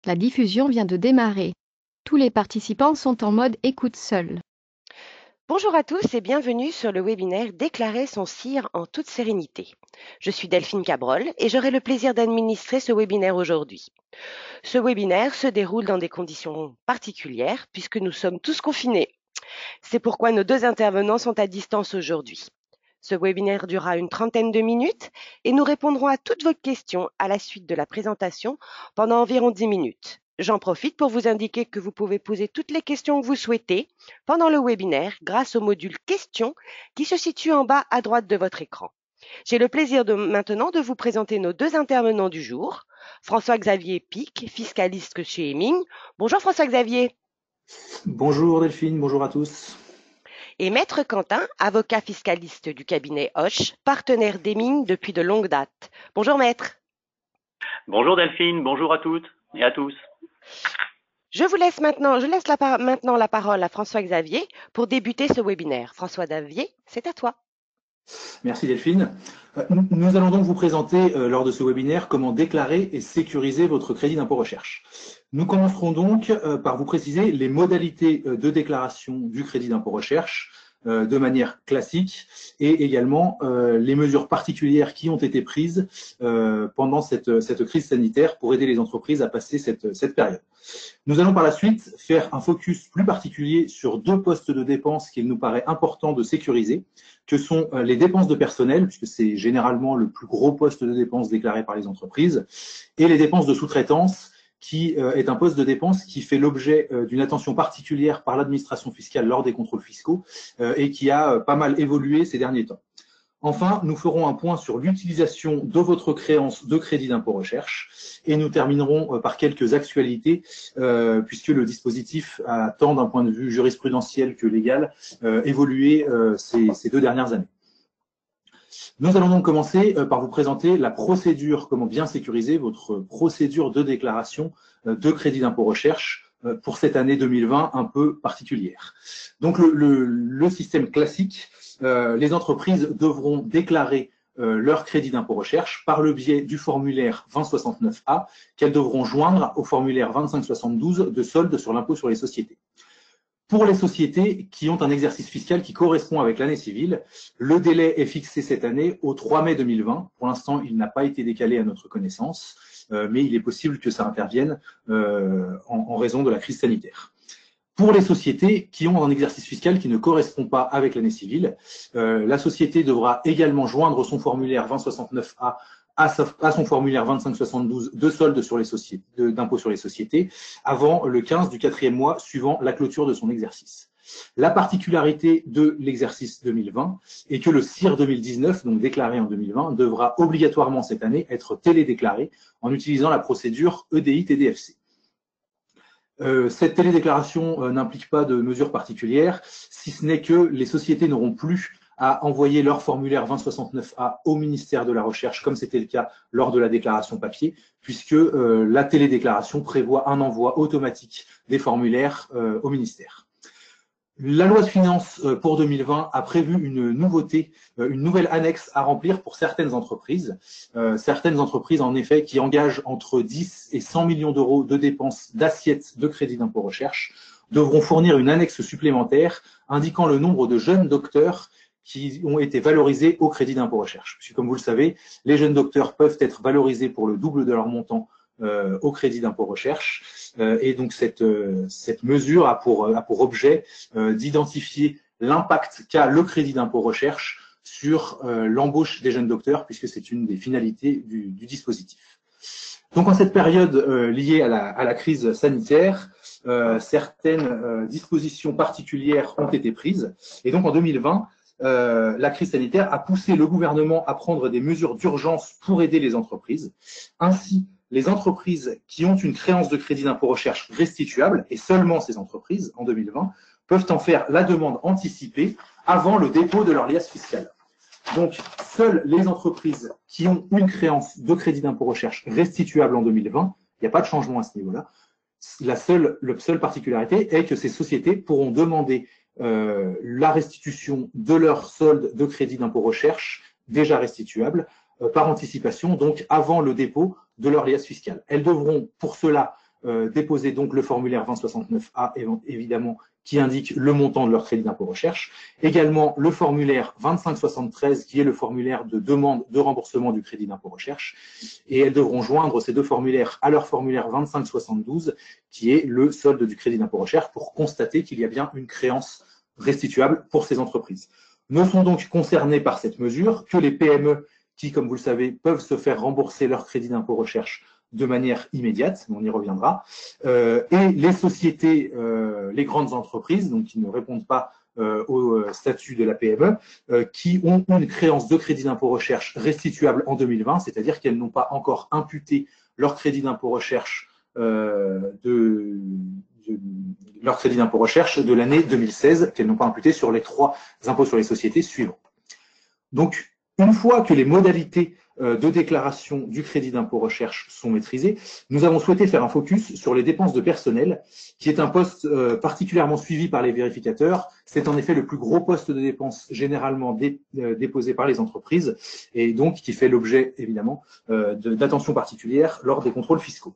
La diffusion vient de démarrer. Tous les participants sont en mode écoute seul. Bonjour à tous et bienvenue sur le webinaire Déclarer son CIR en toute sérénité. Je suis Delphine Cabrol et j'aurai le plaisir d'administrer ce webinaire aujourd'hui. Ce webinaire se déroule dans des conditions particulières puisque nous sommes tous confinés. C'est pourquoi nos deux intervenants sont à distance aujourd'hui. Ce webinaire durera une trentaine de minutes et nous répondrons à toutes vos questions à la suite de la présentation pendant environ 10 minutes. J'en profite pour vous indiquer que vous pouvez poser toutes les questions que vous souhaitez pendant le webinaire grâce au module questions qui se situe en bas à droite de votre écran. J'ai le plaisir maintenant de vous présenter nos deux intervenants du jour. François-Xavier Pic, fiscaliste chez Heming. Bonjour François-Xavier. Bonjour Delphine, bonjour à tous. Et Maître Quentin, avocat fiscaliste du cabinet Hoche, partenaire d'Heming depuis de longues dates. Bonjour Maître. Bonjour Delphine, bonjour à toutes et à tous. Je laisse maintenant la parole à François-Xavier pour débuter ce webinaire. François-Xavier, c'est à toi. Merci Delphine. Nous allons donc vous présenter lors de ce webinaire comment déclarer et sécuriser votre crédit d'impôt recherche. Nous commencerons donc par vous préciser les modalités de déclaration du crédit d'impôt recherche de manière classique et également les mesures particulières qui ont été prises pendant cette crise sanitaire pour aider les entreprises à passer cette période. Nous allons par la suite faire un focus plus particulier sur deux postes de dépenses qu'il nous paraît important de sécuriser, que sont les dépenses de personnel, puisque c'est généralement le plus gros poste de dépenses déclaré par les entreprises, et les dépenses de sous-traitance, qui est un poste de dépense qui fait l'objet d'une attention particulière par l'administration fiscale lors des contrôles fiscaux et qui a pas mal évolué ces derniers temps. Enfin, nous ferons un point sur l'utilisation de votre créance de crédit d'impôt recherche et nous terminerons par quelques actualités puisque le dispositif a tant d'un point de vue jurisprudentiel que légal évolué ces 2 dernières années. Nous allons donc commencer par vous présenter la procédure, comment bien sécuriser votre procédure de déclaration de crédit d'impôt recherche pour cette année 2020 un peu particulière. Donc le système classique, les entreprises devront déclarer leur crédit d'impôt recherche par le biais du formulaire 2069A qu'elles devront joindre au formulaire 2572 de solde sur l'impôt sur les sociétés. Pour les sociétés qui ont un exercice fiscal qui correspond avec l'année civile, le délai est fixé cette année au 3 mai 2020. Pour l'instant, il n'a pas été décalé à notre connaissance, mais il est possible que ça intervienne en raison de la crise sanitaire. Pour les sociétés qui ont un exercice fiscal qui ne correspond pas avec l'année civile, la société devra également joindre son formulaire 2069A à son formulaire 2572 de solde sur les sociétés, d'impôt sur les sociétés, avant le 15 du 4e mois suivant la clôture de son exercice. La particularité de l'exercice 2020 est que le CIR 2019, donc déclaré en 2020, devra obligatoirement cette année être télédéclaré en utilisant la procédure EDI-TDFC. Cette télédéclaration n'implique pas de mesures particulières, si ce n'est que les sociétés n'auront plus à envoyer leur formulaire 2069A au ministère de la Recherche, comme c'était le cas lors de la déclaration papier, puisque la télédéclaration prévoit un envoi automatique des formulaires au ministère. La loi de finances pour 2020 a prévu une nouveauté, une nouvelle annexe à remplir pour certaines entreprises. Certaines entreprises, en effet, qui engagent entre 10 et 100 millions d'euros de dépenses d'assiettes de crédit d'impôt recherche, devront fournir une annexe supplémentaire indiquant le nombre de jeunes docteurs qui ont été valorisés au crédit d'impôt recherche. Puisque, comme vous le savez, les jeunes docteurs peuvent être valorisés pour le double de leur montant au crédit d'impôt recherche. Et donc, cette mesure a pour objet d'identifier l'impact qu'a le crédit d'impôt recherche sur l'embauche des jeunes docteurs, puisque c'est une des finalités du dispositif. Donc, en cette période liée à la crise sanitaire, certaines dispositions particulières ont été prises. Et donc, en 2020, la crise sanitaire a poussé le gouvernement à prendre des mesures d'urgence pour aider les entreprises. Ainsi, les entreprises qui ont une créance de crédit d'impôt recherche restituable, et seulement ces entreprises, en 2020, peuvent en faire la demande anticipée avant le dépôt de leur liasse fiscale. Donc, seules les entreprises qui ont une créance de crédit d'impôt recherche restituable en 2020, il n'y a pas de changement à ce niveau-là. La seule particularité est que ces sociétés pourront demander la restitution de leur solde de crédit d'impôt recherche déjà restituable par anticipation, donc avant le dépôt de leur liasse fiscale. Elles devront pour cela déposer donc le formulaire 2069A, évidemment, qui indique le montant de leur crédit d'impôt recherche. Également, le formulaire 2573, qui est le formulaire de demande de remboursement du crédit d'impôt recherche. Et elles devront joindre ces deux formulaires à leur formulaire 2572, qui est le solde du crédit d'impôt recherche, pour constater qu'il y a bien une créance restituable pour ces entreprises. Ne sont donc concernés par cette mesure que les PME qui, comme vous le savez, peuvent se faire rembourser leur crédit d'impôt recherche de manière immédiate, on y reviendra, et les sociétés, les grandes entreprises, donc qui ne répondent pas au statut de la PME, qui ont une créance de crédit d'impôt recherche restituable en 2020, c'est-à-dire qu'elles n'ont pas encore imputé leur crédit d'impôt recherche leur crédit d'impôt recherche de l'année 2016, qu'elles n'ont pas imputé sur les 3 impôts sur les sociétés suivants. Donc, une fois que les modalités de déclaration du crédit d'impôt recherche sont maîtrisées, nous avons souhaité faire un focus sur les dépenses de personnel, qui est un poste particulièrement suivi par les vérificateurs. C'est en effet le plus gros poste de dépenses généralement déposé par les entreprises et donc qui fait l'objet évidemment d'attention particulière lors des contrôles fiscaux.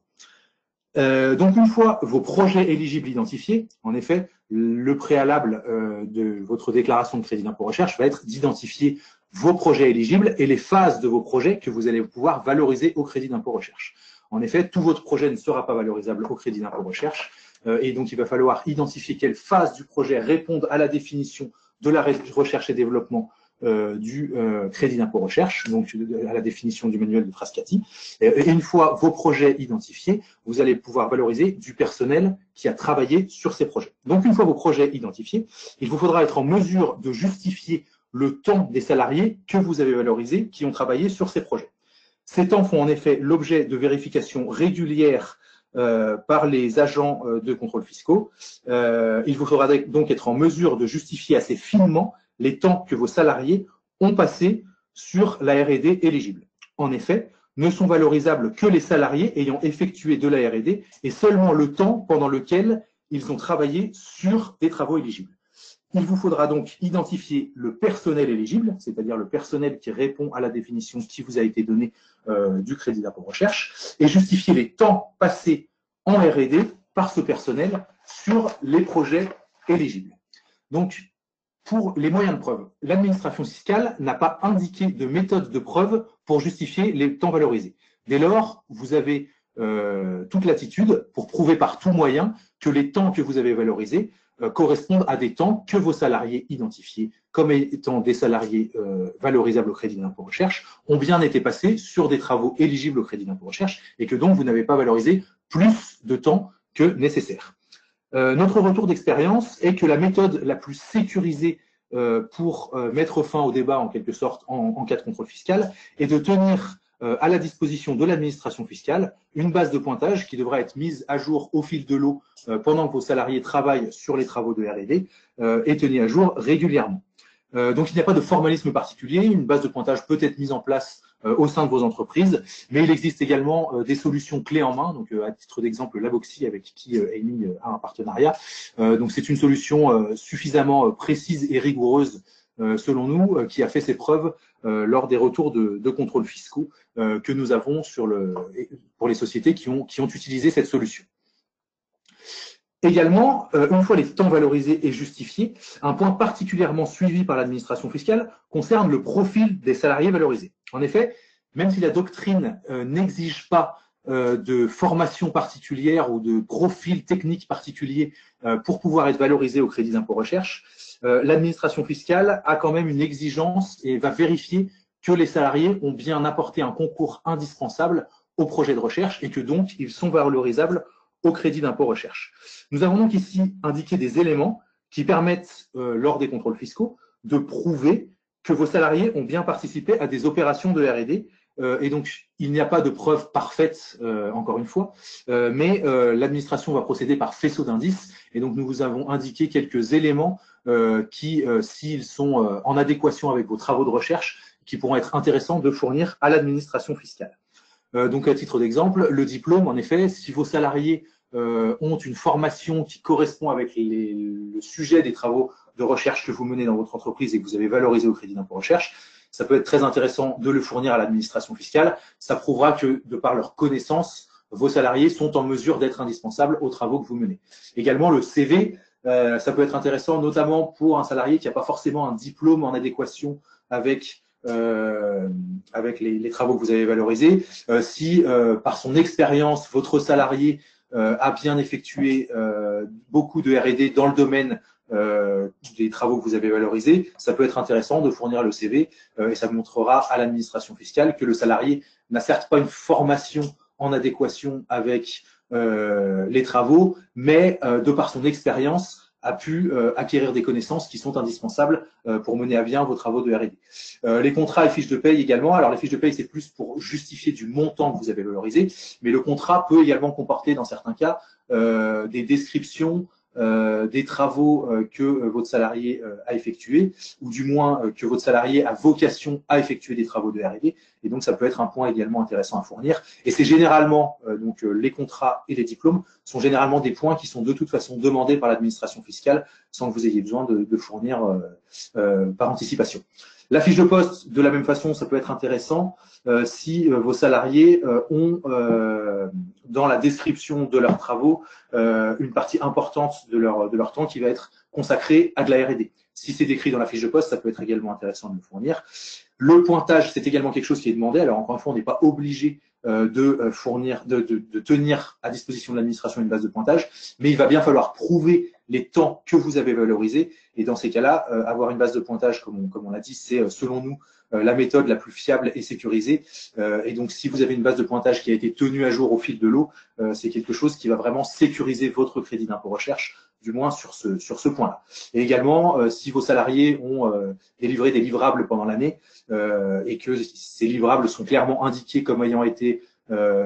Donc, une fois vos projets éligibles identifiés, en effet, le préalable de votre déclaration de crédit d'impôt recherche va être d'identifier vos projets éligibles et les phases de vos projets que vous allez pouvoir valoriser au crédit d'impôt recherche. En effet, tout votre projet ne sera pas valorisable au crédit d'impôt recherche et donc il va falloir identifier quelles phases du projet répondent à la définition de la recherche et développement du crédit d'impôt recherche, donc à la définition du manuel de Frascati. Et une fois vos projets identifiés, vous allez pouvoir valoriser du personnel qui a travaillé sur ces projets. Donc, une fois vos projets identifiés, il vous faudra être en mesure de justifier le temps des salariés que vous avez valorisés, qui ont travaillé sur ces projets. Ces temps font en effet l'objet de vérifications régulières par les agents de contrôle fiscaux. Il vous faudra donc être en mesure de justifier assez finement les temps que vos salariés ont passés sur la R&D éligible. En effet, ne sont valorisables que les salariés ayant effectué de la R&D et seulement le temps pendant lequel ils ont travaillé sur des travaux éligibles. Il vous faudra donc identifier le personnel éligible, c'est-à-dire le personnel qui répond à la définition qui vous a été donnée du crédit d'impôt recherche, et justifier les temps passés en R&D par ce personnel sur les projets éligibles. Donc, pour les moyens de preuve, l'administration fiscale n'a pas indiqué de méthode de preuve pour justifier les temps valorisés. Dès lors, vous avez toute latitude pour prouver par tout moyen que les temps que vous avez valorisés correspondent à des temps que vos salariés identifiés comme étant des salariés valorisables au crédit d'impôt recherche ont bien été passés sur des travaux éligibles au crédit d'impôt recherche et que donc vous n'avez pas valorisé plus de temps que nécessaire. Notre retour d'expérience est que la méthode la plus sécurisée pour mettre fin au débat en quelque sorte en cas de contrôle fiscal est de tenir à la disposition de l'administration fiscale une base de pointage qui devra être mise à jour au fil de l'eau pendant que vos salariés travaillent sur les travaux de R&D et tenue à jour régulièrement. Donc il n'y a pas de formalisme particulier, une base de pointage peut être mise en place au sein de vos entreprises, mais il existe également des solutions clés en main, donc à titre d'exemple Laboxy avec qui Amy a un partenariat. Donc c'est une solution suffisamment précise et rigoureuse selon nous, qui a fait ses preuves lors des retours de contrôles fiscaux que nous avons pour les sociétés qui ont utilisé cette solution. Également, une fois les temps valorisés et justifiés, un point particulièrement suivi par l'administration fiscale concerne le profil des salariés valorisés. En effet, même si la doctrine n'exige pas de formation particulière ou de profil technique particulier pour pouvoir être valorisé au crédit d'impôt recherche, l'administration fiscale a quand même une exigence et va vérifier que les salariés ont bien apporté un concours indispensable au projet de recherche et que donc ils sont valorisables au crédit d'impôt recherche. Nous avons donc ici indiqué des éléments qui permettent, lors des contrôles fiscaux, de prouver que vos salariés ont bien participé à des opérations de R&D. Et donc, il n'y a pas de preuve parfaite, encore une fois, mais l'administration va procéder par faisceau d'indices. Et donc, nous vous avons indiqué quelques éléments qui, s'ils sont en adéquation avec vos travaux de recherche, qui pourront être intéressants de fournir à l'administration fiscale. Donc, à titre d'exemple, le diplôme, en effet, si vos salariés ont une formation qui correspond avec le sujet des travaux de recherche que vous menez dans votre entreprise et que vous avez valorisé au crédit d'impôt recherche, ça peut être très intéressant de le fournir à l'administration fiscale. Ça prouvera que, de par leur connaissance, vos salariés sont en mesure d'être indispensables aux travaux que vous menez. Également, le CV, ça peut être intéressant, notamment pour un salarié qui n'a pas forcément un diplôme en adéquation avec les travaux que vous avez valorisés. Si par son expérience, votre salarié a bien effectué beaucoup de R&D dans le domaine des travaux que vous avez valorisés, ça peut être intéressant de fournir le CV et ça montrera à l'administration fiscale que le salarié n'a certes pas une formation en adéquation avec les travaux, mais de par son expérience, a pu acquérir des connaissances qui sont indispensables pour mener à bien vos travaux de R&D. Les contrats et fiches de paye également. Alors, les fiches de paye, c'est plus pour justifier du montant que vous avez valorisé, mais le contrat peut également comporter, dans certains cas, des descriptions des travaux que votre salarié a effectués, ou du moins que votre salarié a vocation à effectuer des travaux de R&D. Et donc, ça peut être un point également intéressant à fournir. Et c'est généralement, les contrats et les diplômes sont généralement des points qui sont de toute façon demandés par l'administration fiscale sans que vous ayez besoin de fournir par anticipation. La fiche de poste, de la même façon, ça peut être intéressant si vos salariés ont, dans la description de leurs travaux, une partie importante de leur temps qui va être consacrée à de la R&D. Si c'est décrit dans la fiche de poste, ça peut être également intéressant de le fournir. Le pointage, c'est également quelque chose qui est demandé. Alors, encore une fois, on n'est pas obligé de tenir à disposition de l'administration une base de pointage, mais il va bien falloir prouver les temps que vous avez valorisés. Et dans ces cas-là, avoir une base de pointage, comme on l'a dit, c'est selon nous la méthode la plus fiable et sécurisée. Et donc, si vous avez une base de pointage qui a été tenue à jour au fil de l'eau, c'est quelque chose qui va vraiment sécuriser votre crédit d'impôt recherche, du moins sur ce point-là. Et également, si vos salariés ont délivré des livrables pendant l'année et que ces livrables sont clairement indiqués comme ayant été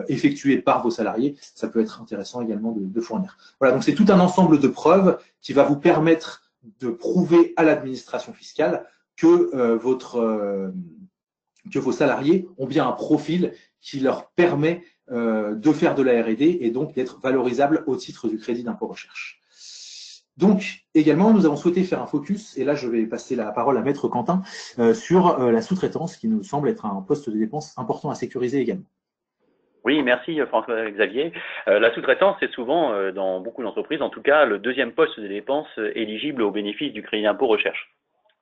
effectués par vos salariés, ça peut être intéressant également de fournir. Voilà, donc c'est tout un ensemble de preuves qui va vous permettre de prouver à l'administration fiscale que vos salariés ont bien un profil qui leur permet de faire de la R&D et donc d'être valorisables au titre du crédit d'impôt recherche. Donc, également, nous avons souhaité faire un focus, et là, je vais passer la parole à Maître Quentin, sur la sous-traitance, qui nous semble être un poste de dépense important à sécuriser également. Oui, merci François-Xavier. La sous-traitance, c'est souvent, dans beaucoup d'entreprises, en tout cas, le deuxième poste de dépense éligible au bénéfice du crédit d'impôt recherche.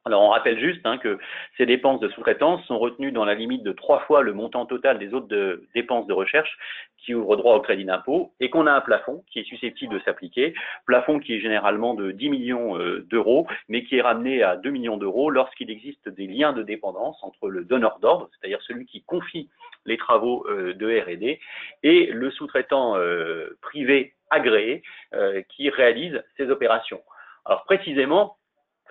Alors, on rappelle juste que ces dépenses de sous-traitance sont retenues dans la limite de 3 fois le montant total des autres dépenses de recherche qui ouvrent droit au crédit d'impôt et qu'on a un plafond qui est susceptible de s'appliquer, plafond qui est généralement de 10 millions d'euros, mais qui est ramené à 2 millions d'euros lorsqu'il existe des liens de dépendance entre le donneur d'ordre, c'est-à-dire celui qui confie les travaux de R&D, et le sous-traitant privé agréé qui réalise ces opérations. Alors, précisément,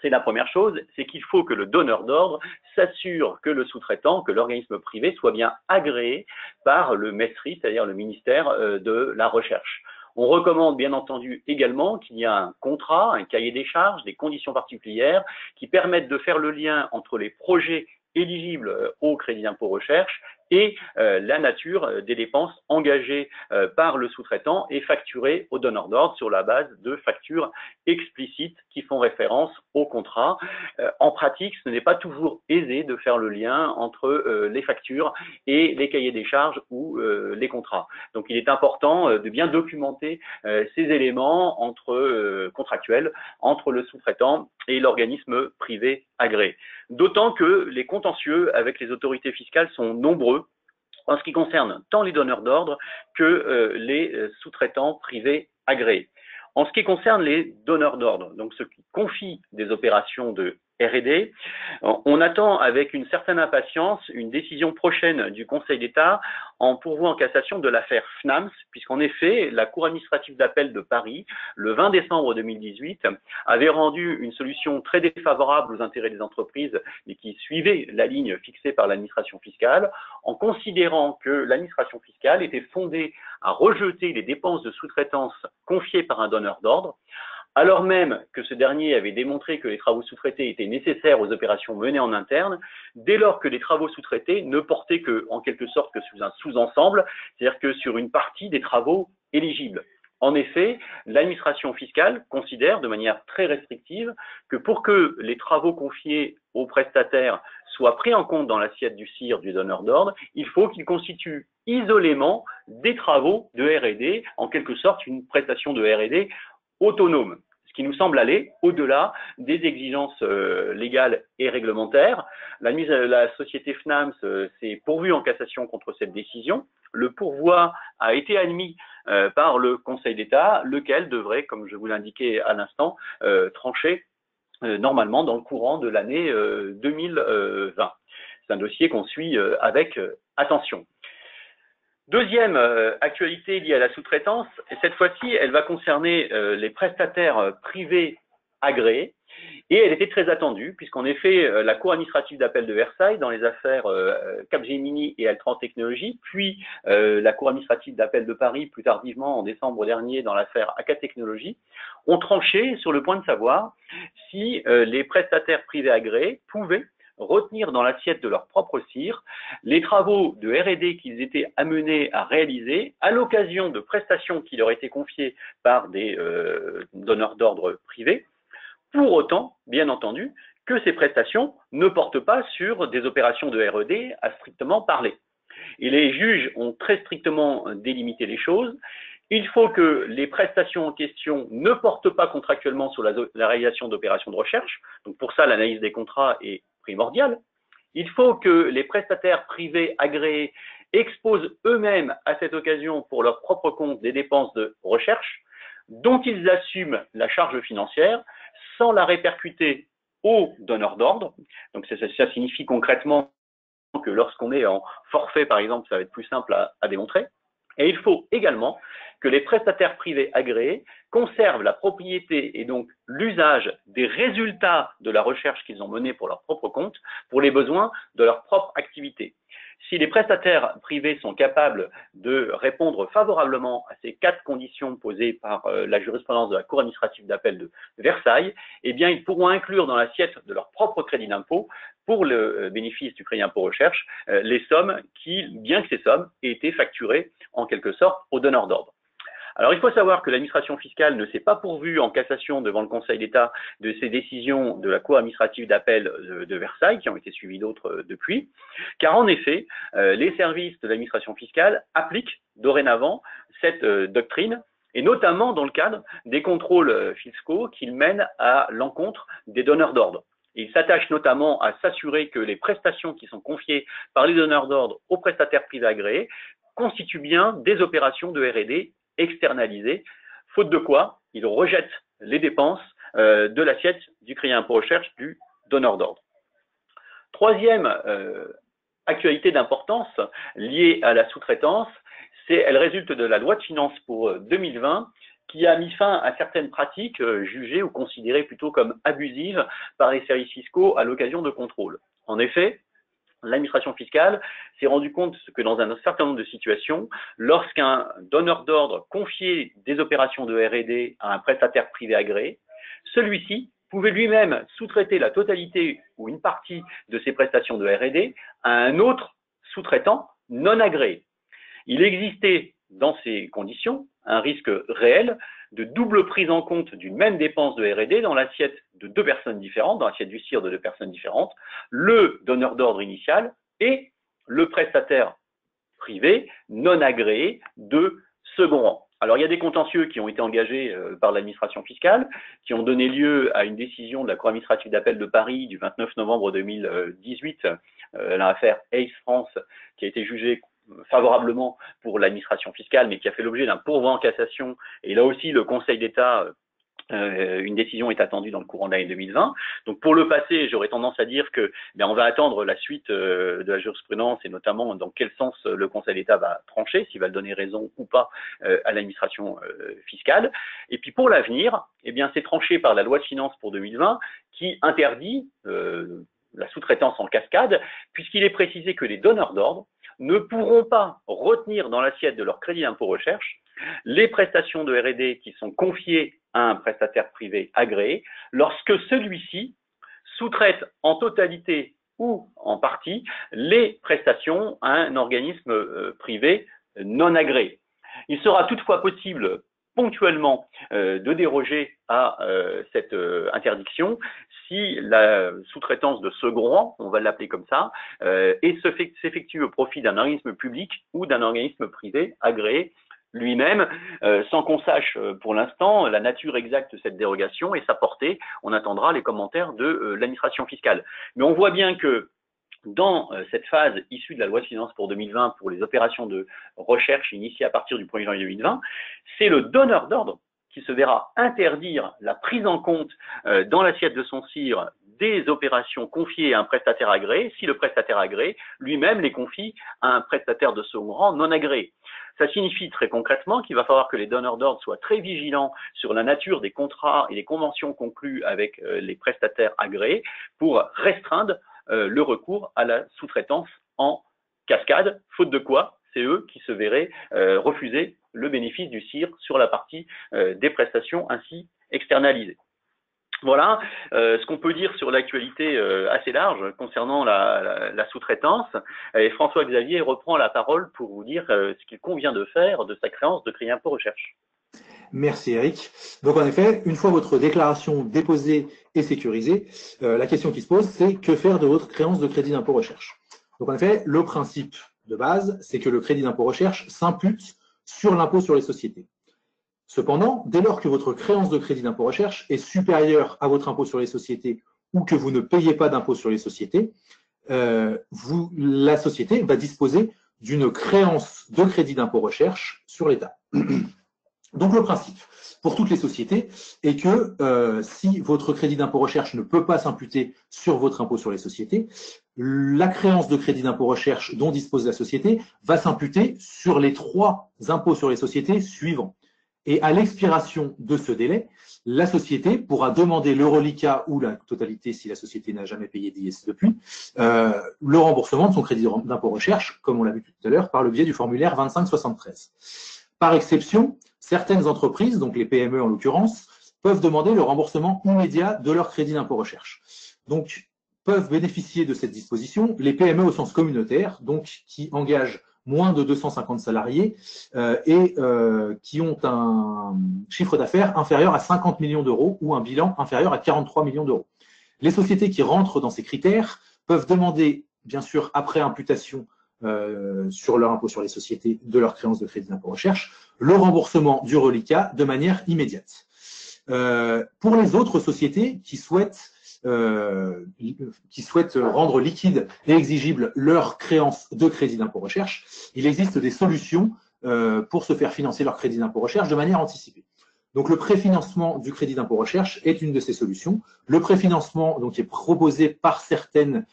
c'est la première chose, c'est qu'il faut que le donneur d'ordre s'assure que le sous-traitant, que l'organisme privé soit bien agréé par le MESRI, c'est-à-dire le ministère de la Recherche. On recommande bien entendu également qu'il y ait un contrat, un cahier des charges, des conditions particulières qui permettent de faire le lien entre les projets éligibles au crédit d'impôt recherche et la nature des dépenses engagées par le sous-traitant et facturées au donneur d'ordre sur la base de factures explicites qui font référence au contrat. En pratique, ce n'est pas toujours aisé de faire le lien entre les factures et les cahiers des charges ou les contrats. Donc, il est important de bien documenter ces éléments contractuels entre le sous-traitant et l'organisme privé agréé. D'autant que les contentieux avec les autorités fiscales sont nombreux en ce qui concerne tant les donneurs d'ordre que les sous-traitants privés agréés. En ce qui concerne les donneurs d'ordre, donc ceux qui confient des opérations de R&D, on attend avec une certaine impatience une décision prochaine du Conseil d'État en pourvoi en cassation de l'affaire FNAMS, puisqu'en effet, la Cour administrative d'appel de Paris, le 20 décembre 2018, avait rendu une solution très défavorable aux intérêts des entreprises, mais qui suivait la ligne fixée par l'administration fiscale, en considérant que l'administration fiscale était fondée à rejeter les dépenses de sous-traitance confiées par un donneur d'ordre, alors même que ce dernier avait démontré que les travaux sous-traités étaient nécessaires aux opérations menées en interne, dès lors que les travaux sous-traités ne portaient que, en quelque sorte, que sur un sous-ensemble, c'est-à-dire que sur une partie des travaux éligibles. En effet, l'administration fiscale considère de manière très restrictive que pour que les travaux confiés aux prestataires soit pris en compte dans l'assiette du CIR du donneur d'ordre, il faut qu'il constitue isolément des travaux de R&D, en quelque sorte une prestation de R&D autonome, ce qui nous semble aller au-delà des exigences légales et réglementaires. La société FNAMS s'est pourvue en cassation contre cette décision. Le pourvoi a été admis par le Conseil d'État, lequel devrait, comme je vous l'indiquais à l'instant, trancher normalement dans le courant de l'année 2020. C'est un dossier qu'on suit avec attention. Deuxième actualité liée à la sous-traitance, et cette fois-ci, elle va concerner les prestataires privés agréés, et elle était très attendue, puisqu'en effet, la Cour administrative d'appel de Versailles, dans les affaires Capgemini et Altran Technologies, puis la Cour administrative d'appel de Paris, plus tardivement en décembre dernier, dans l'affaire AK Technologies, ont tranché sur le point de savoir si les prestataires privés agréés pouvaient retenir dans l'assiette de leur propre CIR les travaux de R&D qu'ils étaient amenés à réaliser à l'occasion de prestations qui leur étaient confiées par des donneurs d'ordre privés, pour autant, bien entendu, que ces prestations ne portent pas sur des opérations de R&D à strictement parler. Et les juges ont très strictement délimité les choses. Il faut que les prestations en question ne portent pas contractuellement sur la réalisation d'opérations de recherche. Donc pour ça, l'analyse des contrats est primordiale. Il faut que les prestataires privés agréés exposent eux-mêmes à cette occasion pour leur propre compte des dépenses de recherche dont ils assument la charge financière sans la répercuter aux donneurs d'ordre. Donc ça signifie concrètement que lorsqu'on est en forfait, par exemple, ça va être plus simple à démontrer. Et il faut également que les prestataires privés agréés conservent la propriété et donc l'usage des résultats de la recherche qu'ils ont menée pour leur propre compte, pour les besoins de leur propre activité. Si les prestataires privés sont capables de répondre favorablement à ces 4 conditions posées par la jurisprudence de la Cour administrative d'appel de Versailles, eh bien, ils pourront inclure dans l'assiette de leur propre crédit d'impôt, pour le bénéfice du crédit impôt recherche, les sommes qui, bien que ces sommes, aient été facturées en quelque sorte aux donneurs d'ordre. Alors, il faut savoir que l'administration fiscale ne s'est pas pourvue en cassation devant le Conseil d'État de ces décisions de la Cour administrative d'appel de Versailles, qui ont été suivies d'autres depuis, car en effet, les services de l'administration fiscale appliquent dorénavant cette doctrine, et notamment dans le cadre des contrôles fiscaux qu'ils mènent à l'encontre des donneurs d'ordre. Il s'attache notamment à s'assurer que les prestations qui sont confiées par les donneurs d'ordre aux prestataires privés agréés constituent bien des opérations de R&D externalisées, faute de quoi ils rejettent les dépenses de l'assiette du crédit impôt recherche du donneur d'ordre. Troisième actualité d'importance liée à la sous-traitance, elle résulte de la loi de finances pour 2020 qui a mis fin à certaines pratiques jugées ou considérées plutôt comme abusives par les services fiscaux à l'occasion de contrôles. En effet, l'administration fiscale s'est rendu compte que dans un certain nombre de situations, lorsqu'un donneur d'ordre confiait des opérations de R&D à un prestataire privé agréé, celui-ci pouvait lui-même sous-traiter la totalité ou une partie de ses prestations de R&D à un autre sous-traitant non agréé. Il existait dans ces conditions un risque réel de double prise en compte d'une même dépense de R&D dans l'assiette de 2 personnes différentes, dans l'assiette du CIR de 2 personnes différentes, le donneur d'ordre initial et le prestataire privé non agréé de second rang. Alors, il y a des contentieux qui ont été engagés par l'administration fiscale, qui ont donné lieu à une décision de la Cour administrative d'appel de Paris du 29 novembre 2018, l'affaire Ace France, qui a été jugée favorablement pour l'administration fiscale, mais qui a fait l'objet d'un pourvoi en cassation. Et là aussi, le Conseil d'État, une décision est attendue dans le courant de l'année 2020. Donc pour le passé, j'aurais tendance à dire que on va attendre la suite de la jurisprudence et notamment dans quel sens le Conseil d'État va trancher, s'il va donner raison ou pas à l'administration fiscale. Et puis pour l'avenir, c'est tranché par la loi de finances pour 2020 qui interdit la sous-traitance en cascade, puisqu'il est précisé que les donneurs d'ordre ne pourront pas retenir dans l'assiette de leur crédit d'impôt recherche les prestations de R&D qui sont confiées à un prestataire privé agréé lorsque celui-ci sous-traite en totalité ou en partie les prestations à un organisme privé non agréé. Il sera toutefois possible ponctuellement de déroger à cette interdiction si la sous-traitance de second rang, on va l'appeler comme ça, s'effectue au profit d'un organisme public ou d'un organisme privé agréé lui-même, sans qu'on sache pour l'instant la nature exacte de cette dérogation et sa portée. On attendra les commentaires de l'administration fiscale. Mais on voit bien que dans cette phase issue de la loi de finances pour 2020 pour les opérations de recherche initiées à partir du 1er janvier 2020, c'est le donneur d'ordre qui se verra interdire la prise en compte dans l'assiette de son CIR des opérations confiées à un prestataire agréé si le prestataire agréé lui-même les confie à un prestataire de second rang non agréé. Ça signifie très concrètement qu'il va falloir que les donneurs d'ordre soient très vigilants sur la nature des contrats et des conventions conclues avec les prestataires agréés pour restreindre le recours à la sous-traitance en cascade, faute de quoi c'est eux qui se verraient refuser le bénéfice du CIR sur la partie des prestations ainsi externalisées. Voilà ce qu'on peut dire sur l'actualité assez large concernant la sous-traitance. Et François-Xavier reprend la parole pour vous dire ce qu'il convient de faire de sa créance de crédit impôt recherche. Merci Eric. Donc en effet, une fois votre déclaration déposée et sécurisée, la question qui se pose, c'est que faire de votre créance de crédit d'impôt recherche. Donc en effet, le principe de base, c'est que le crédit d'impôt recherche s'impute sur l'impôt sur les sociétés. Cependant, dès lors que votre créance de crédit d'impôt recherche est supérieure à votre impôt sur les sociétés ou que vous ne payez pas d'impôt sur les sociétés, la société va disposer d'une créance de crédit d'impôt recherche sur l'État. Donc le principe pour toutes les sociétés est que si votre crédit d'impôt recherche ne peut pas s'imputer sur votre impôt sur les sociétés, la créance de crédit d'impôt recherche dont dispose la société va s'imputer sur les 3 impôts sur les sociétés suivants. Et à l'expiration de ce délai, la société pourra demander le reliquat ou la totalité, si la société n'a jamais payé d'IS depuis, le remboursement de son crédit d'impôt recherche, comme on l'a vu tout à l'heure, par le biais du formulaire 2573. Par exception, certaines entreprises, donc les PME en l'occurrence, peuvent demander le remboursement immédiat de leur crédit d'impôt recherche. Donc, peuvent bénéficier de cette disposition les PME au sens communautaire, donc qui engagent moins de 250 salariés et qui ont un chiffre d'affaires inférieur à 50 millions d'euros ou un bilan inférieur à 43 millions d'euros. Les sociétés qui rentrent dans ces critères peuvent demander, bien sûr, après imputation sur leur impôt sur les sociétés de leur créance de crédit d'impôt recherche, le remboursement du reliquat de manière immédiate. Pour les autres sociétés qui souhaitent rendre liquide et exigible leur créance de crédit d'impôt recherche, il existe des solutions pour se faire financer leur crédit d'impôt recherche de manière anticipée. Donc le préfinancement du crédit d'impôt recherche est une de ces solutions. Le préfinancement donc, est proposé par certains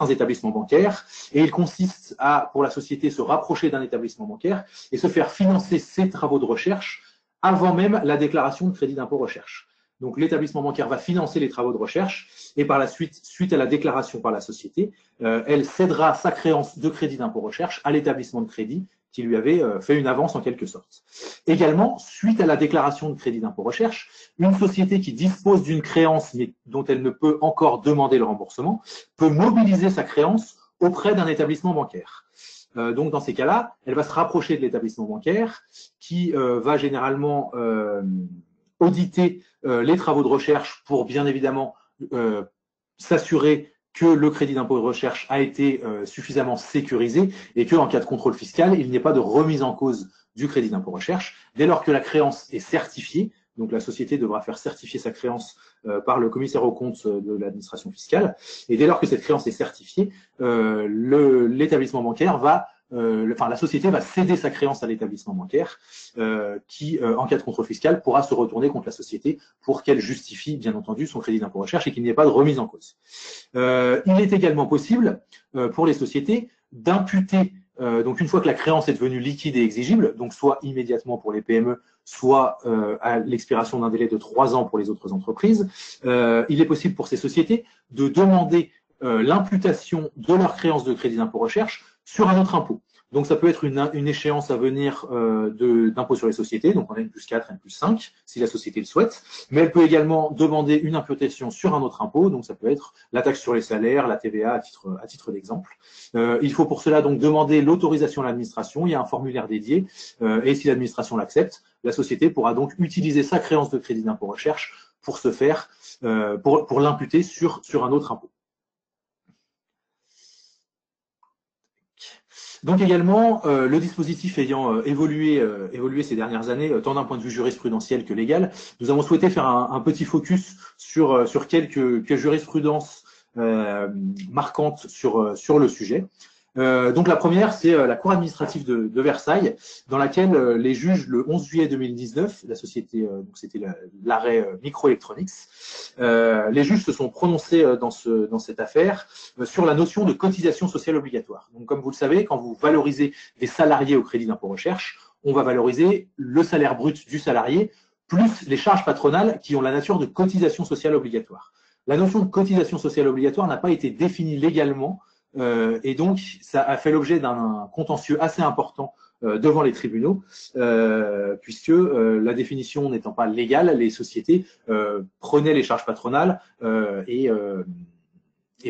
établissements bancaires et il consiste à, pour la société, se rapprocher d'un établissement bancaire et se faire financer ses travaux de recherche avant même la déclaration de crédit d'impôt recherche. Donc, l'établissement bancaire va financer les travaux de recherche et par la suite, suite à la déclaration par la société, elle cédera sa créance de crédit d'impôt recherche à l'établissement de crédit qui lui avait fait une avance en quelque sorte. Également, suite à la déclaration de crédit d'impôt recherche, une société qui dispose d'une créance mais dont elle ne peut encore demander le remboursement peut mobiliser sa créance auprès d'un établissement bancaire. Donc, dans ces cas-là, elle va se rapprocher de l'établissement bancaire qui va généralement auditer les travaux de recherche pour bien évidemment s'assurer que le crédit d'impôt de recherche a été suffisamment sécurisé et qu'en cas de contrôle fiscal, il n'y ait pas de remise en cause du crédit d'impôt recherche. Dès lors que la créance est certifiée, donc la société devra faire certifier sa créance par le commissaire aux comptes de l'administration fiscale, et dès lors que cette créance est certifiée, l'établissement bancaire va la société va céder sa créance à l'établissement bancaire qui, en cas de contrôle fiscal, pourra se retourner contre la société pour qu'elle justifie, bien entendu, son crédit d'impôt recherche et qu'il n'y ait pas de remise en cause. Il est également possible pour les sociétés d'imputer, donc une fois que la créance est devenue liquide et exigible, donc soit immédiatement pour les PME, soit à l'expiration d'un délai de 3 ans pour les autres entreprises, il est possible pour ces sociétés de demander l'imputation de leur créance de crédit d'impôt recherche sur un autre impôt. Donc, ça peut être une échéance à venir d'impôt sur les sociétés, donc en N+4, N+5, si la société le souhaite. Mais elle peut également demander une imputation sur un autre impôt, donc ça peut être la taxe sur les salaires, la TVA à titre d'exemple. Il faut pour cela donc demander l'autorisation à l'administration. Il y a un formulaire dédié et si l'administration l'accepte, la société pourra donc utiliser sa créance de crédit d'impôt recherche pour se faire, pour l'imputer sur un autre impôt. Donc également, le dispositif ayant évolué ces dernières années, tant d'un point de vue jurisprudentiel que légal, nous avons souhaité faire un petit focus sur quelques jurisprudences marquantes sur le sujet. Donc la première, c'est la Cour administrative de Versailles, dans laquelle les juges, le 11 juillet 2019, la société, donc c'était l'arrêt Microelectronics, les juges se sont prononcés dans cette affaire sur la notion de cotisation sociale obligatoire. Donc comme vous le savez, quand vous valorisez des salariés au crédit d'impôt recherche, on va valoriser le salaire brut du salarié plus les charges patronales qui ont la nature de cotisation sociale obligatoire. La notion de cotisation sociale obligatoire n'a pas été définie légalement et donc ça a fait l'objet d'un contentieux assez important devant les tribunaux, puisque la définition n'étant pas légale, les sociétés prenaient les charges patronales et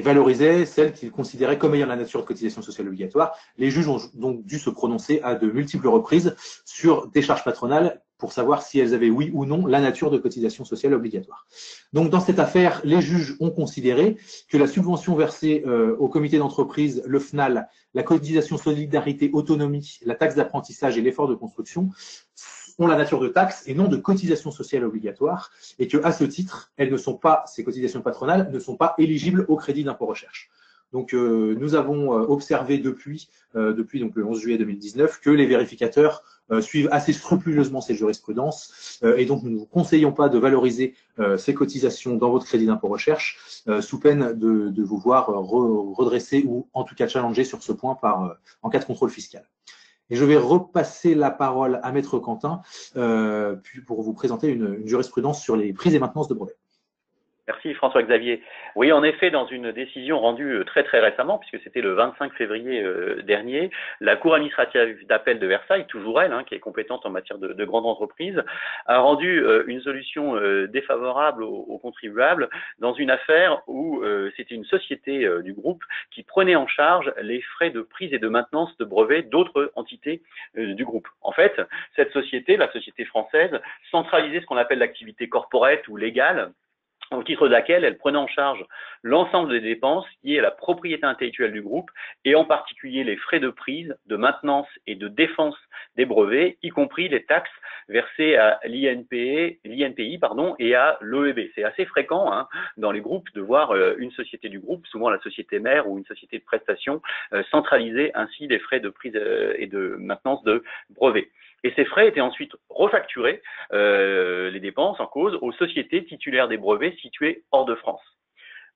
valorisaient celles qu'ils considéraient comme ayant la nature de cotisation sociale obligatoire. Les juges ont donc dû se prononcer à de multiples reprises sur des charges patronales pour savoir si elles avaient oui ou non la nature de cotisation sociale obligatoire. Donc dans cette affaire, les juges ont considéré que la subvention versée au comité d'entreprise, le FNAL, la cotisation solidarité autonomie, la taxe d'apprentissage et l'effort de construction ont la nature de taxes et non de cotisation sociale obligatoire, et que à ce titre, elles ne sont pas, ces cotisations patronales ne sont pas éligibles au crédit d'impôt recherche. Donc nous avons observé depuis donc, le 11 juillet 2019 que les vérificateurs suivent assez scrupuleusement cette jurisprudence et donc nous ne vous conseillons pas de valoriser ces cotisations dans votre crédit d'impôt recherche sous peine de vous voir redresser ou en tout cas challenger sur ce point en cas de contrôle fiscal. Et je vais repasser la parole à Maître Quentin pour vous présenter une jurisprudence sur les prises et maintenances de brevets. Merci François-Xavier. Oui, en effet, dans une décision rendue très récemment, puisque c'était le 25 février dernier, la Cour administrative d'appel de Versailles, toujours elle, qui est compétente en matière de grandes entreprises, a rendu une solution défavorable aux contribuables dans une affaire où c'était une société du groupe qui prenait en charge les frais de prise et de maintenance de brevets d'autres entités du groupe. En fait, cette société, la société française, centralisait ce qu'on appelle l'activité corporate ou légale, au titre de laquelle elle prenait en charge l'ensemble des dépenses liées à la propriété intellectuelle du groupe et en particulier les frais de prise, de maintenance et de défense des brevets, y compris les taxes versées à l'INPI et à l'OEB. C'est assez fréquent dans les groupes de voir une société du groupe, souvent la société mère ou une société de prestation, centraliser ainsi les frais de prise et de maintenance de brevets. Et ces frais étaient ensuite refacturés, les dépenses en cause, aux sociétés titulaires des brevets situées hors de France.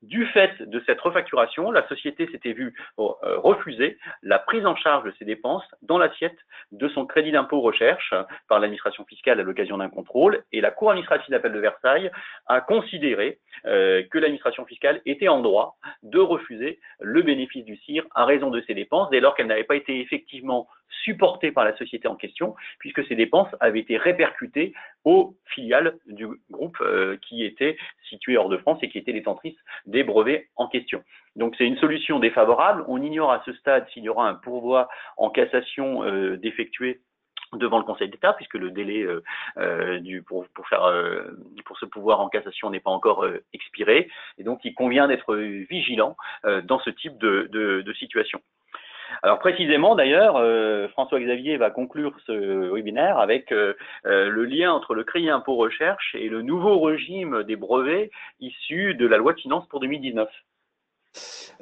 Du fait de cette refacturation, la société s'était vue refuser la prise en charge de ces dépenses dans l'assiette de son crédit d'impôt recherche par l'administration fiscale à l'occasion d'un contrôle, et la Cour administrative d'appel de Versailles a considéré que l'administration fiscale était en droit de refuser le bénéfice du CIR à raison de ces dépenses, dès lors qu'elles n'avaient pas été effectivement supportées par la société en question, puisque ces dépenses avaient été répercutées aux filiales du groupe qui étaient situées hors de France et qui étaient détentrices des brevets en question. Donc c'est une solution défavorable. On ignore à ce stade s'il y aura un pourvoi en cassation d'effectuer devant le Conseil d'État, puisque le délai pour ce pouvoir en cassation n'est pas encore expiré, et donc il convient d'être vigilant dans ce type de situation. Alors précisément d'ailleurs, François-Xavier va conclure ce webinaire avec le lien entre le crédit impôt recherche et le nouveau régime des brevets issu de la loi de finances pour 2019.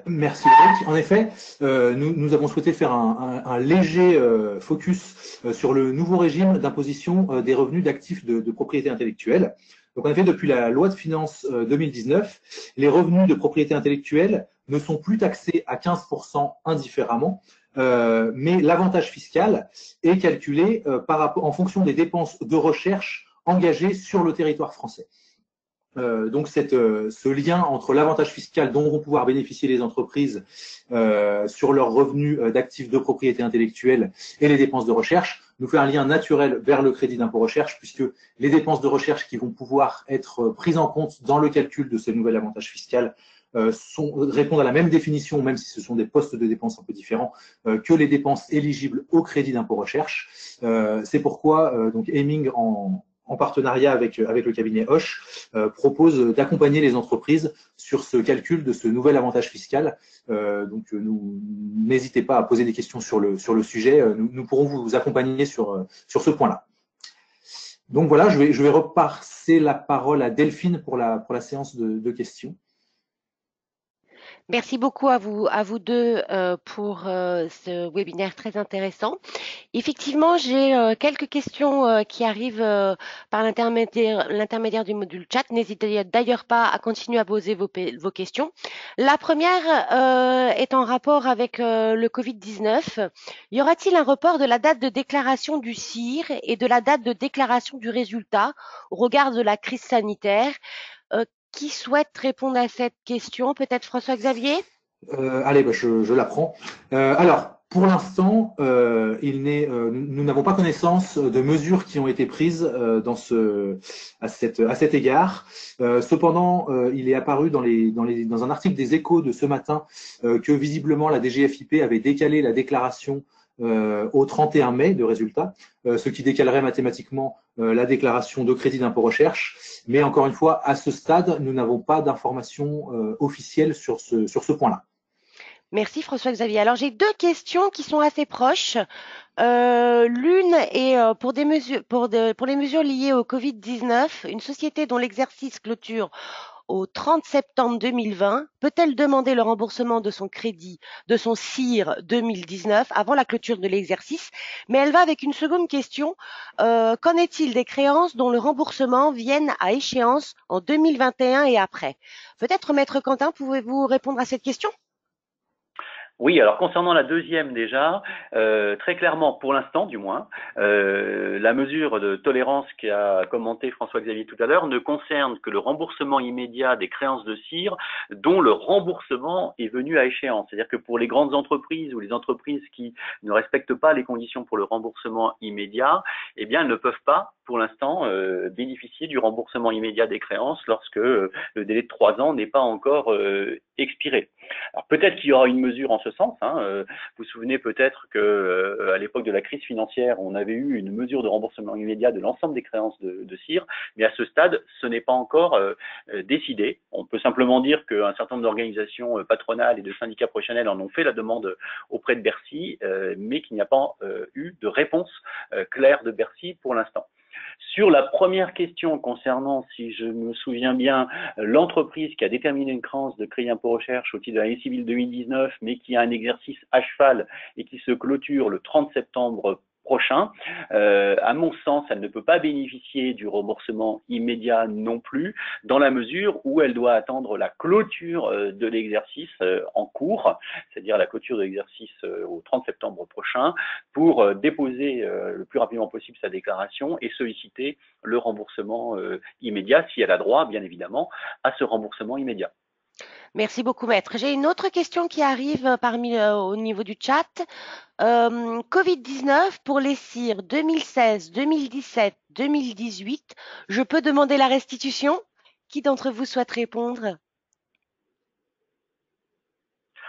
Merci Eric. En effet, nous avons souhaité faire un léger focus sur le nouveau régime d'imposition des revenus d'actifs de propriété intellectuelle. Donc en effet, depuis la loi de finances 2019, les revenus de propriété intellectuelle ne sont plus taxés à 15% indifféremment, mais l'avantage fiscal est calculé en fonction des dépenses de recherche engagées sur le territoire français. donc ce lien entre l'avantage fiscal dont vont pouvoir bénéficier les entreprises sur leurs revenus d'actifs de propriété intellectuelle et les dépenses de recherche nous fait un lien naturel vers le crédit d'impôt recherche, puisque les dépenses de recherche qui vont pouvoir être prises en compte dans le calcul de ce nouvel avantage fiscal répondent à la même définition, même si ce sont des postes de dépenses un peu différents, que les dépenses éligibles au crédit d'impôt recherche. C'est pourquoi donc Hemming, en partenariat avec le cabinet Hoche, propose d'accompagner les entreprises sur ce calcul de ce nouvel avantage fiscal. Donc, n'hésitez pas à poser des questions sur le sujet. Nous pourrons vous accompagner sur ce point-là. Donc voilà, je vais repasser la parole à Delphine pour la séance de questions. Merci beaucoup à vous deux pour ce webinaire très intéressant. Effectivement, j'ai quelques questions qui arrivent par l'intermédiaire du module chat. N'hésitez d'ailleurs pas à continuer à poser vos questions. La première est en rapport avec le Covid-19. Y aura-t-il un report de la date de déclaration du CIR et de la date de déclaration du résultat au regard de la crise sanitaire? Qui souhaite répondre à cette question? Peut-être François-Xavier? Allez, je la prends. Alors, pour l'instant, nous n'avons pas connaissance de mesures qui ont été prises à cet égard. Cependant, il est apparu dans un article des Échos de ce matin que visiblement la DGFiP avait décalé la déclaration au 31 mai de résultat, ce qui décalerait mathématiquement la déclaration de crédit d'impôt recherche. Mais encore une fois, à ce stade, nous n'avons pas d'informations officielles sur ce point-là. Merci François-Xavier. Alors j'ai deux questions qui sont assez proches. L'une est pour les mesures liées au Covid-19. Une société dont l'exercice clôture au 30 septembre 2020 peut-elle demander le remboursement de son crédit, de son CIR 2019 avant la clôture de l'exercice? Mais elle va avec une seconde question. Qu'en est-il des créances dont le remboursement vienne à échéance en 2021 et après? Peut-être Maître Quentin, pouvez-vous répondre à cette question? Oui, alors concernant la deuxième déjà, très clairement, pour l'instant du moins, la mesure de tolérance qu'a commenté François-Xavier tout à l'heure ne concerne que le remboursement immédiat des créances de CIR dont le remboursement est venu à échéance. C'est-à-dire que pour les grandes entreprises ou les entreprises qui ne respectent pas les conditions pour le remboursement immédiat, eh bien, elles ne peuvent pas, pour l'instant, bénéficier du remboursement immédiat des créances lorsque le délai de 3 ans n'est pas encore expiré. Alors peut-être qu'il y aura une mesure en ce sens. Vous vous souvenez peut-être que à l'époque de la crise financière, on avait eu une mesure de remboursement immédiat de l'ensemble des créances de CIR, mais à ce stade, ce n'est pas encore décidé. On peut simplement dire qu'un certain nombre d'organisations patronales et de syndicats professionnels en ont fait la demande auprès de Bercy, mais qu'il n'y a pas eu de réponse claire de Bercy pour l'instant. Sur la première question concernant, si je me souviens bien, l'entreprise qui a déterminé une créance de crédit impôt recherche au titre de l'année civile 2019, mais qui a un exercice à cheval et qui se clôture le 30 septembre prochain, à mon sens, elle ne peut pas bénéficier du remboursement immédiat non plus, dans la mesure où elle doit attendre la clôture de l'exercice en cours, c'est-à-dire la clôture de l'exercice au 30 septembre prochain, pour déposer le plus rapidement possible sa déclaration et solliciter le remboursement immédiat, si elle a droit, bien évidemment, à ce remboursement immédiat. Merci beaucoup, Maître. J'ai une autre question qui arrive au niveau du chat. Covid-19 pour les CIR 2016, 2017, 2018, je peux demander la restitution? Qui d'entre vous souhaite répondre?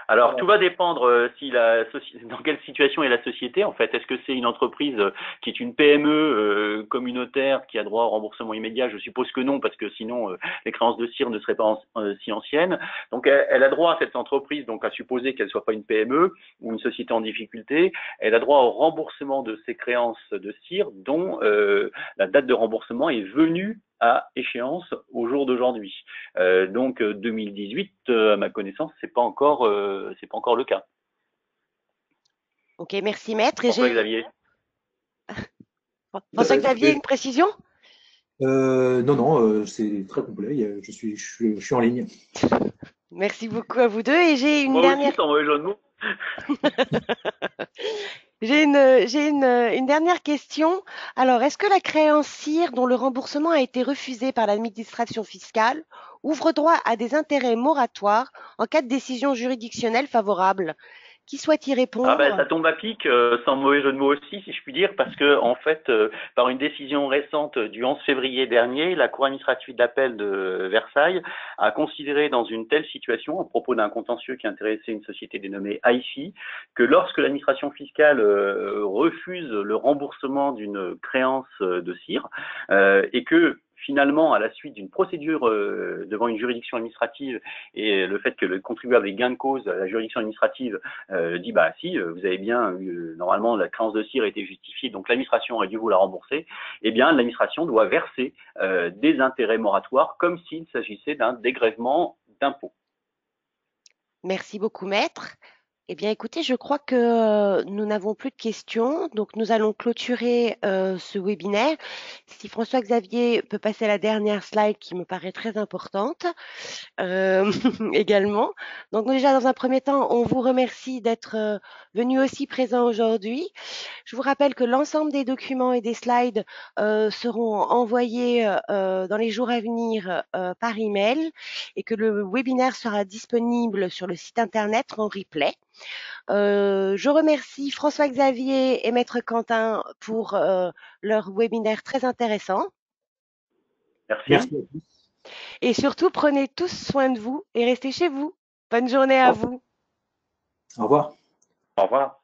Alors, tout va dépendre dans quelle situation est la société, en fait. Est-ce que c'est une entreprise qui est une PME communautaire qui a droit au remboursement immédiat? Je suppose que non, parce que sinon, les créances de CIR ne seraient pas si anciennes. Donc, elle a droit, cette entreprise, donc à supposer qu'elle soit pas une PME ou une société en difficulté, elle a droit au remboursement de ses créances de CIR dont la date de remboursement est venue à échéance au jour d'aujourd'hui. Donc 2018, à ma connaissance, c'est pas encore le cas. Ok, merci Maître. François-Xavier. François-Xavier, une précision? Non, c'est très complet. Je suis en ligne. Merci beaucoup à vous deux. Et j'ai une Moi dernière. aussi, sans mauvais jeu de mots. J'ai une dernière question. Alors, est-ce que la créance CIR dont le remboursement a été refusé par l'administration fiscale ouvre droit à des intérêts moratoires en cas de décision juridictionnelle favorable? Qui souhaite y Ah ben, répondre? ça tombe à pic, sans mauvais jeu de mots aussi, si je puis dire, parce que en fait, par une décision récente du 11 février dernier, la Cour administrative d'appel de Versailles a considéré dans une telle situation, à propos d'un contentieux qui intéressait une société dénommée AIFI, que lorsque l'administration fiscale refuse le remboursement d'une créance de cire, et que finalement, à la suite d'une procédure devant une juridiction administrative et le fait que le contribuable ait gain de cause, la juridiction administrative dit bah si, vous avez bien eu, normalement la créance de cire a été justifiée, donc l'administration aurait dû vous la rembourser, eh bien l'administration doit verser des intérêts moratoires comme s'il s'agissait d'un dégrèvement d'impôt. Merci beaucoup, maître. Eh bien, écoutez, je crois que nous n'avons plus de questions, donc nous allons clôturer ce webinaire. Si François-Xavier peut passer à la dernière slide qui me paraît très importante également. Donc déjà, dans un premier temps, on vous remercie d'être venu aussi présent aujourd'hui. Je vous rappelle que l'ensemble des documents et des slides seront envoyés dans les jours à venir par email et que le webinaire sera disponible sur le site internet en replay. Je remercie François-Xavier et Maître Quentin pour leur webinaire très intéressant. Merci. Merci à tous. Et surtout, prenez tous soin de vous et restez chez vous. Bonne journée à vous. Au revoir. Au revoir.